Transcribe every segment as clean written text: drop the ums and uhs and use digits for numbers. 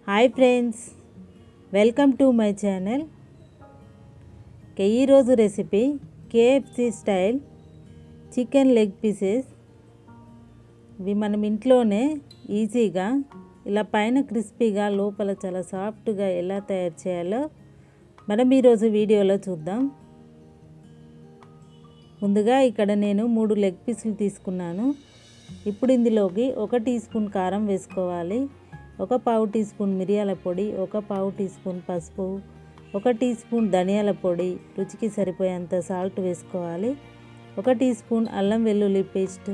Hi friends, welcome to my channel. ఈరోజు recipe KFC style chicken leg pieces. ఇవి మనం ఇంట్లోనే ఈజీగా ఇలా పైన క్రిస్పీగా లోపల చాలా సాఫ్ట్గా ఎలా తయారు చేయాలో మనం ఈరోజు వీడియోలో చూద్దాం. ముందుగా ఇక్కడ నేను 3 లెగ్ పీసులు తీసుకున్నాను. ఇప్పుడు ఇందులోకి 1 టీ స్పూన్ కారం వేసుకోవాలి, 1 పావు టీ స్పూన్ మిరియాల పొడి, 1 పావు టీ స్పూన్ పసుపు, 1 టీ స్పూన్ ధనియాల పొడి, రుచికి సరిపోయేంత సాల్ట్ వేసుకోవాలి, 1 టీ స్పూన్ అల్లం వెల్లుల్లి పేస్ట్,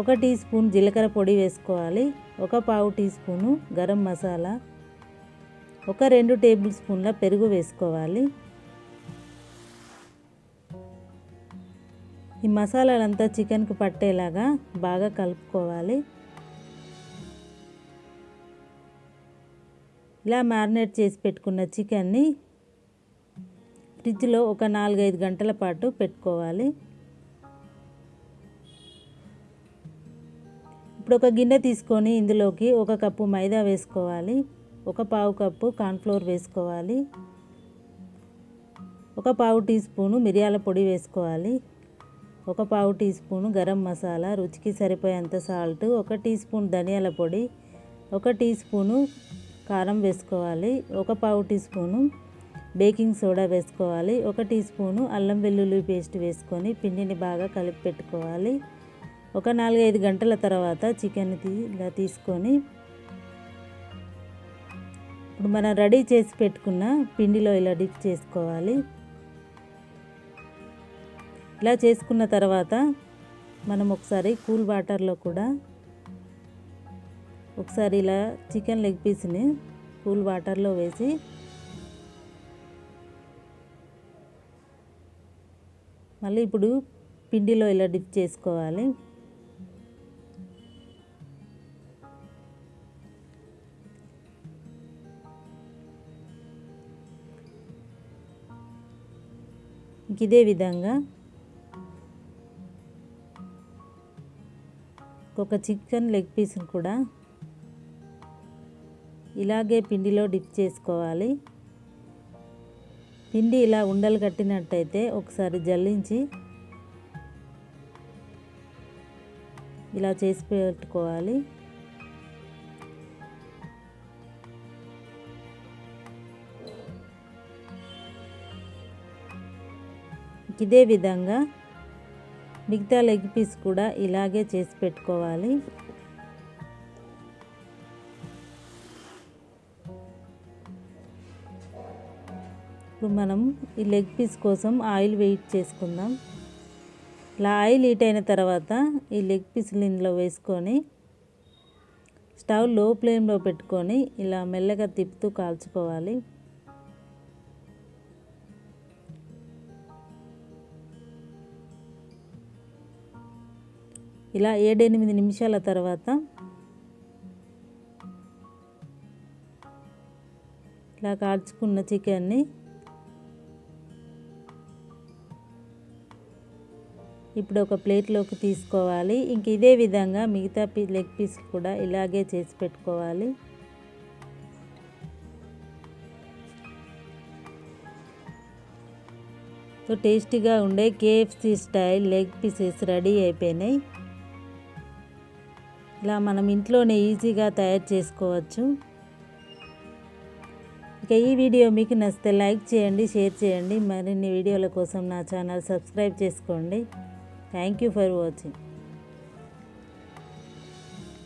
1 టీ స్పూన్ జీలకర్ర పొడి వేసుకోవాలి, 1 పావు tea spoon garam masala, 2 table స్పూన్ల పెరుగు వేసుకోవాలి. ఈ మసాలాలంతా చికెన్కి పట్టేలాగా బాగా కలుపుకోవాలి. ఇలా మ్యారినేట్ చేసి పెట్టుకున్న చికెన్ని ఫ్రిడ్జ్లో ఒక 4-5 గంటల పాటు పెట్టుకోవాలి. ఇప్పుడు ఒక గిన్నె తీసుకొని ఇందులోకి 1 కప్పు మైదా వేసుకోవాలి, 1 పావు కప్పు కార్న్ఫ్లోర్ వేసుకోవాలి, 1 పావు టీ స్పూను మిరియాల పొడి వేసుకోవాలి, 1 పావు టీ స్పూను గరం మసాలా, రుచికి సరిపోయేంత సాల్ట్, 1 టీ స్పూన్ ధనియాల పొడి, 1 టీ స్పూను కారం వేసుకోవాలి, 1 పావు టీ స్పూను బేకింగ్ సోడా వేసుకోవాలి, 1 టీ స్పూను అల్లం వెల్లుల్లి పేస్ట్ వేసుకొని పిండిని బాగా కలిపి పెట్టుకోవాలి. ఒక 4-5 గంటల తర్వాత చికెన్ ఇలా తీసుకొని ఇప్పుడు మనం రెడీ చేసి పెట్టుకున్న పిండిలో ఇలా డిప్ చేసుకోవాలి. ఇలా చేసుకున్న తర్వాత మనం ఒకసారి కూల్ వాటర్లో కూడా ఒకసారి ఇలా చికెన్ లెగ్ పీస్ని కూల్ వాటర్లో వేసి మళ్ళీ ఇప్పుడు పిండిలో ఇలా డిప్ చేసుకోవాలి. ఇదే విధంగా ఒక చికెన్ లెగ్ పీస్ని కూడా ఇలాగే పిండిలో డిప్ చేసుకోవాలి. పిండి ఇలా ఉండలు కట్టినట్టయితే ఒకసారి జల్లించి ఇలా చేసి పెట్టుకోవాలి. ఇదే విధంగా మిగతా లెగ్ పీస్ కూడా ఇలాగే చేసి పెట్టుకోవాలి. ఇప్పుడు మనం ఈ లెగ్ పీస్ కోసం ఆయిల్ వెయిట్ చేసుకుందాం. ఇలా ఆయిల్ హీట్ అయిన తర్వాత ఈ లెగ్ పీస్లు ఇందులో వేసుకొని స్టవ్ లో ఫ్లేమ్లో పెట్టుకొని ఇలా మెల్లగా తిప్పుతూ కాల్చుకోవాలి. ఇలా 7-8 నిమిషాల తర్వాత ఇలా కాల్చుకున్న చికెన్ని ఇప్పుడు ఒక ప్లేట్లోకి తీసుకోవాలి. ఇంక ఇదే విధంగా మిగతా లెగ్ పీస్ కూడా ఇలాగే చేసి పెట్టుకోవాలి. సో టేస్టీగా ఉండే KFC style leg pieces ready అయిపోయినాయి. ఇలా మనం ఇంట్లోనే ఈజీగా తయారు చేసుకోవచ్చు. ఇక ఈ వీడియో మీకు నచ్చితే లైక్ చేయండి, షేర్ చేయండి. మరిన్ని వీడియోల కోసం నా ఛానల్ సబ్స్క్రైబ్ చేసుకోండి. Thank you for watching.